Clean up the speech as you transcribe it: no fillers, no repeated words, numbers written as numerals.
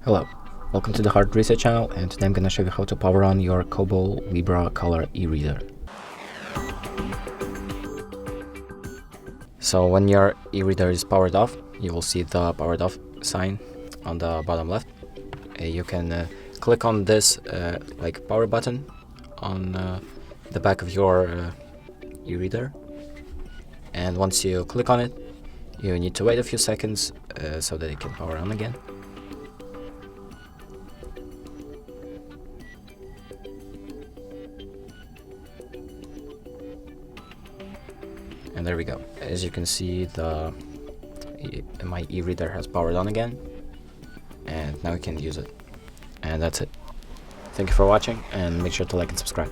Hello, welcome to the Hard Reset channel, and today I'm gonna show you how to power on your Kobo Libra Colour e-reader. So when your e-reader is powered off, you will see the powered off sign on the bottom left. You can click on this like power button on the back of your e-reader, and once you click on it, you need to wait a few seconds so that it can power on again. And there we go. As you can see, my e-reader has powered on again, and now we can use it. And that's it. Thank you for watching, and make sure to like and subscribe.